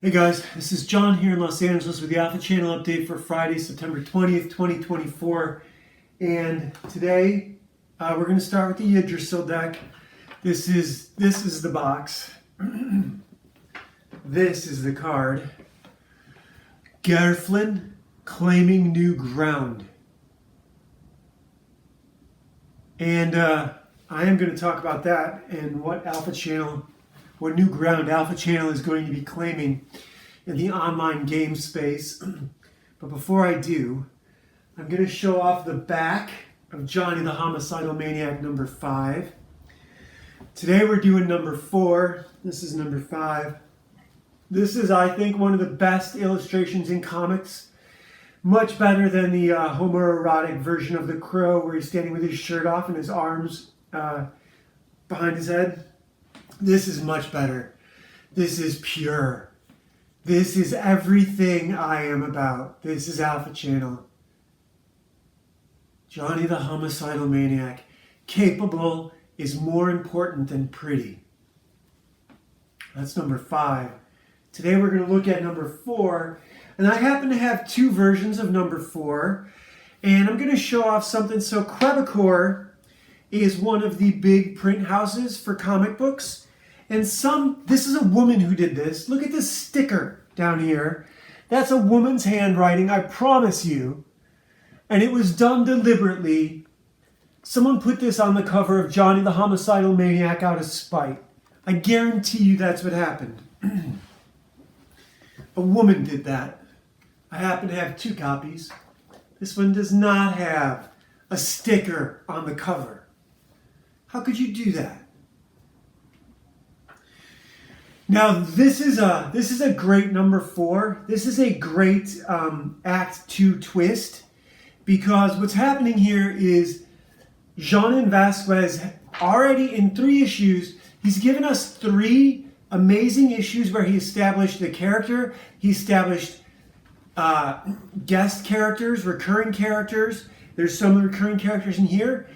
Hey guys, this is John here in Los Angeles with the Alpha Channel update for Friday, September 20th, 2024. And today we're going to start with the Yggdrasil deck. This is the box. This is the card. Gerflin, Claiming New Ground. And I am going to talk about that and what new ground Alpha Channel is going to be claiming in the online game space. But before I do, I'm going to show off the back of Johnny the Homicidal Maniac number 5. Today we're doing number 4. This is number 5. This is, I think, one of the best illustrations in comics. Much better than the homoerotic version of the Crow where he's standing with his shirt off and his arms behind his head. This is much better. This is pure. This is everything I am about. This is Alpha Channel. Johnny the Homicidal Maniac. Capable is more important than pretty. That's number 5. Today we're going to look at number 4. And I happen to have 2 versions of number 4. And I'm going to show off something. So Quebecor is one of the big print houses for comic books. And this is a woman who did this. Look at this sticker down here. That's a woman's handwriting, I promise you. And it was done deliberately. Someone put this on the cover of Johnny the Homicidal Maniac out of spite. I guarantee you that's what happened. A woman did that. I happen to have 2 copies. This one does not have a sticker on the cover. How could you do that? Now, this is a great number 4. This is a great Act 2 twist, because what's happening here is Jean Vasquez, already in 3 issues, he's given us 3 amazing issues where he established the character, he established guest characters, recurring characters. There's some recurring characters in here.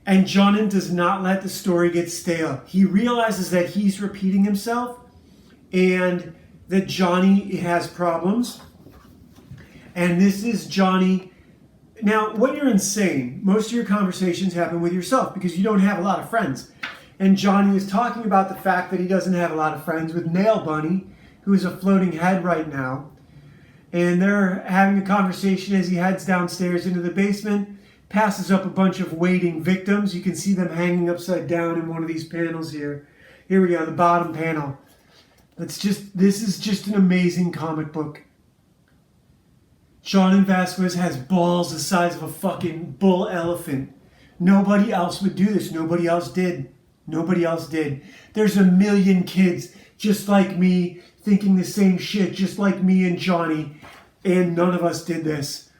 And Jonin does not let the story get stale. He realizes that he's repeating himself and that Johnny has problems. And this is Johnny. Now, when you're insane, most of your conversations happen with yourself because you don't have a lot of friends. And Johnny is talking about the fact that he doesn't have a lot of friends with Nail Bunny, who is a floating head right now. And they're having a conversation as he heads downstairs into the basement. Passes up a bunch of waiting victims. You can see them hanging upside down in one of these panels here. Here we go, the bottom panel. This is just an amazing comic book. Jean Vasquez has balls the size of a fucking bull elephant. Nobody else would do this. Nobody else did. Nobody else did. There's a million kids just like me thinking the same shit, just like me and Johnny. And none of us did this.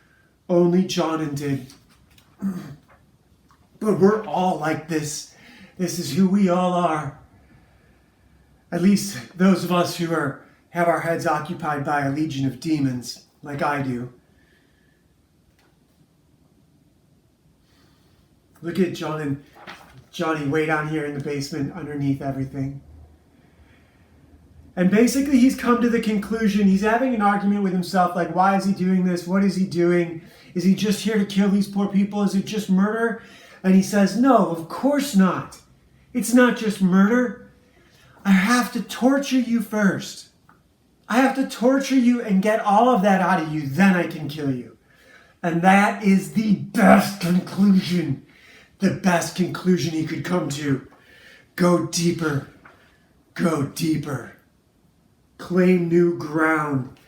Only Jonin did. But we're all like this. This is who we all are. At least those of us who have our heads occupied by a legion of demons, like I do. Look at Johnny way down here in the basement underneath everything. And basically he's come to the conclusion, he's having an argument with himself, like, why is he doing this? What is he doing? Is he just here to kill these poor people? Is it just murder? And he says, no, of course not. It's not just murder. I have to torture you first. I have to torture you and get all of that out of you, then I can kill you. And that is the best conclusion. The best conclusion he could come to. Go deeper. Go deeper. Claim new ground.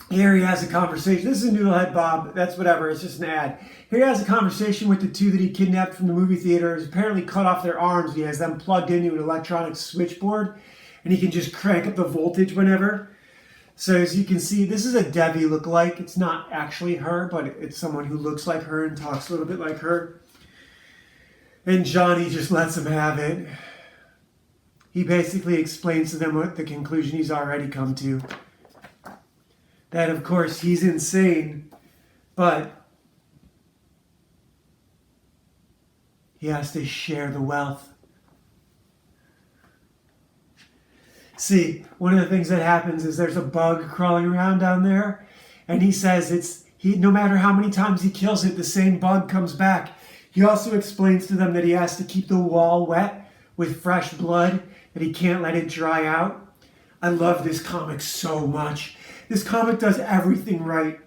Here he has a conversation. This is a Noodlehead Bob. That's whatever. It's just an ad. Here he has a conversation with the 2 that he kidnapped from the movie theater. He's apparently cut off their arms. He has them plugged into an electronic switchboard. And he can just crank up the voltage whenever. So as you can see, this is a Debbie lookalike. It's not actually her, but it's someone who looks like her and talks a little bit like her. And Johnny just lets him have it. He basically explains to them what the conclusion he's already come to. That, of course, he's insane, but he has to share the wealth. See, one of the things that happens is there's a bug crawling around down there, and he says no matter how many times he kills it, the same bug comes back. He also explains to them that he has to keep the wall wet with fresh blood, that he can't let it dry out. I love this comic so much. This comic does everything right.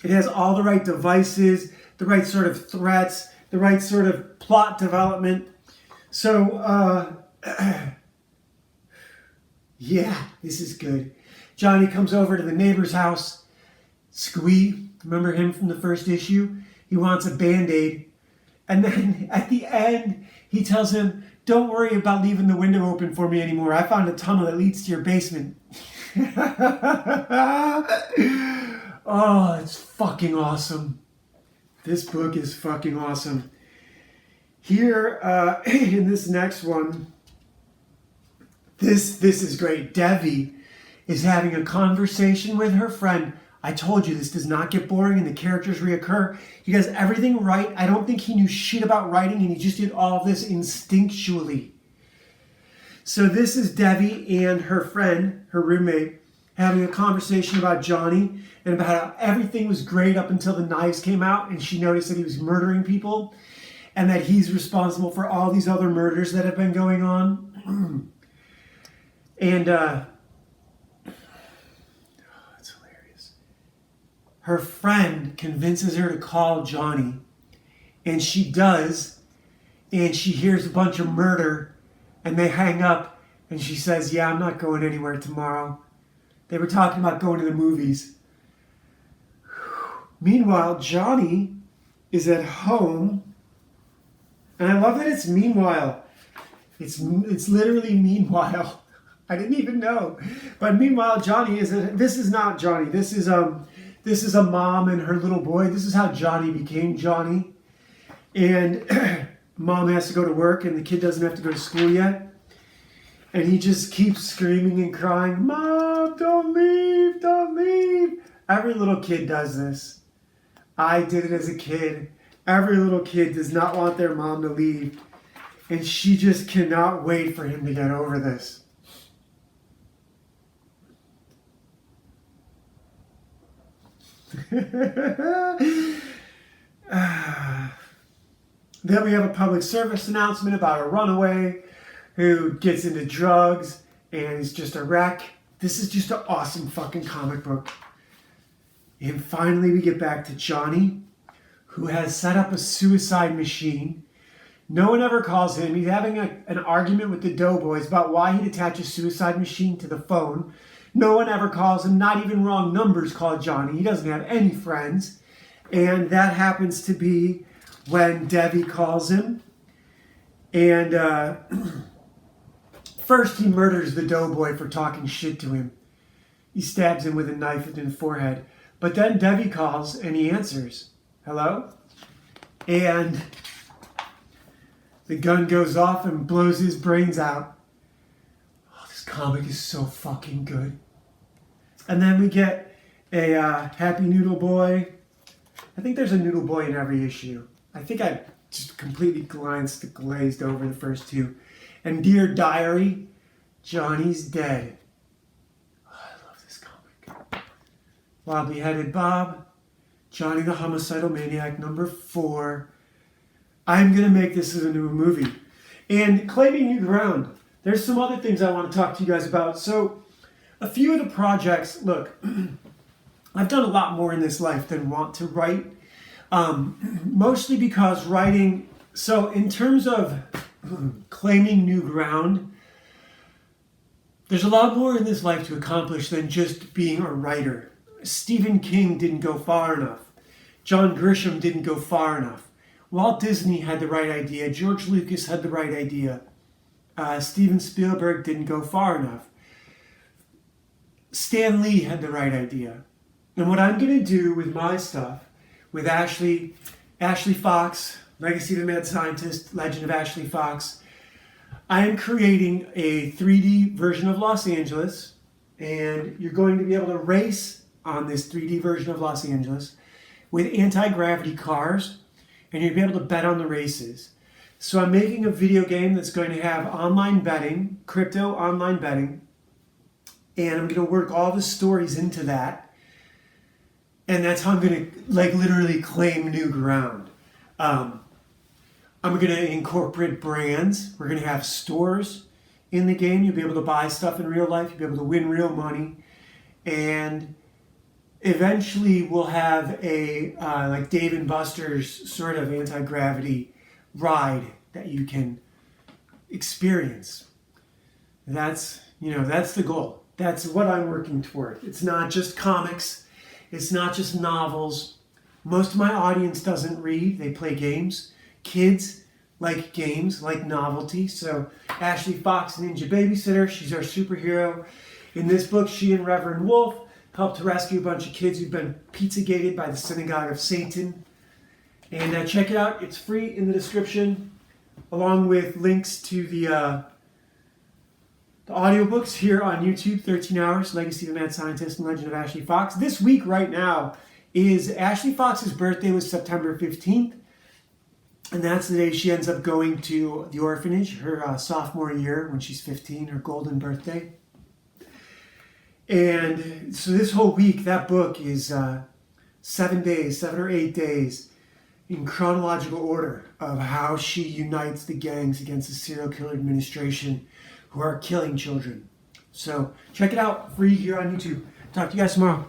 It has all the right devices, the right sort of threats, the right sort of plot development. So, yeah, this is good. Johnny comes over to the neighbor's house. Squee, remember him from the first issue? He wants a Band-Aid. And then at the end, he tells him, don't worry about leaving the window open for me anymore. I found a tunnel that leads to your basement. Oh, it's fucking awesome. This book is fucking awesome. Here, in this next one, this is great. Devi is having a conversation with her friend. I told you this does not get boring and the characters reoccur. He does everything right. I don't think he knew shit about writing and he just did all of this instinctually. So this is Devi and her friend, her roommate, having a conversation about Johnny and about how everything was great up until the knives came out and she noticed that he was murdering people and that he's responsible for all these other murders that have been going on. And it's hilarious. Her friend convinces her to call Johnny, and she does, and she hears a bunch of murder, and they hang up, and she says, yeah, I'm not going anywhere tomorrow. They were talking about going to the movies. Meanwhile, Johnny is at home, and I love that it's meanwhile. It's literally meanwhile. I didn't even know. But meanwhile, Johnny this is not Johnny. This is a mom and her little boy. This is how Johnny became Johnny. And mom has to go to work and the kid doesn't have to go to school yet. And he just keeps screaming and crying, Mom, don't leave, don't leave. Every little kid does this. I did it as a kid. Every little kid does not want their mom to leave. And she just cannot wait for him to get over this. Then we have a public service announcement about a runaway who gets into drugs and is just a wreck. This is just an awesome fucking comic book. And finally we get back to Johnny, who has set up a suicide machine. No one ever calls him. He's having an argument with the Doughboys about why he'd attach a suicide machine to the phone. No one ever calls him. Not even wrong numbers call Johnny. He doesn't have any friends. And that happens to be when Devi calls him. And first he murders the Doughboy for talking shit to him. He stabs him with a knife in the forehead. But then Devi calls and he answers. Hello? And the gun goes off and blows his brains out. Oh, this comic is so fucking good. And then we get a Happy Noodle Boy. I think there's a Noodle Boy in every issue. I think I just completely glazed over the first two. And Dear Diary, Johnny's dead. Oh, I love this comic. Wobbly Headed Bob, Johnny the Homicidal Maniac, #4. I'm going to make this as a new movie. And Claiming New Ground. There's some other things I want to talk to you guys about. So, a few of the projects, look, I've done a lot more in this life than want to write. Mostly because writing, so in terms of claiming new ground, there's a lot more in this life to accomplish than just being a writer. Stephen King didn't go far enough. John Grisham didn't go far enough. Walt Disney had the right idea. George Lucas had the right idea. Steven Spielberg didn't go far enough. Stan Lee had the right idea. And what I'm going to do with my stuff, with Ashley Fox, Legacy of the Mad Scientist, Legend of Ashley Fox, I am creating a 3D version of Los Angeles, and you're going to be able to race on this 3D version of Los Angeles with anti-gravity cars, and you'll be able to bet on the races. So I'm making a video game that's going to have online betting, crypto online betting, and I'm going to work all the stories into that. And that's how I'm going to like literally claim new ground. I'm going to incorporate brands. We're going to have stores in the game. You'll be able to buy stuff in real life. You'll be able to win real money. And eventually we'll have a like Dave & Buster's sort of anti-gravity ride that you can experience. That's the goal. That's what I'm working toward. It's not just comics. It's not just novels. Most of my audience doesn't read. They play games. Kids like games, like novelty. So Ashley Fox, Ninja Babysitter, she's our superhero. In this book, she and Reverend Wolf helped to rescue a bunch of kids who've been Pizzagated by the Synagogue of Satan. And check it out. It's free in the description, along with links to the audiobooks here on YouTube, 13 Hours, Legacy of a Mad Scientist and Legend of Ashley Fox. This week right now is Ashley Fox's birthday was September 15th. And that's the day she ends up going to the orphanage, her sophomore year when she's 15, her golden birthday. And so this whole week, that book is 7 or 8 days in chronological order of how she unites the gangs against the serial killer administration who are killing children. So check it out, free here on YouTube. Talk to you guys tomorrow.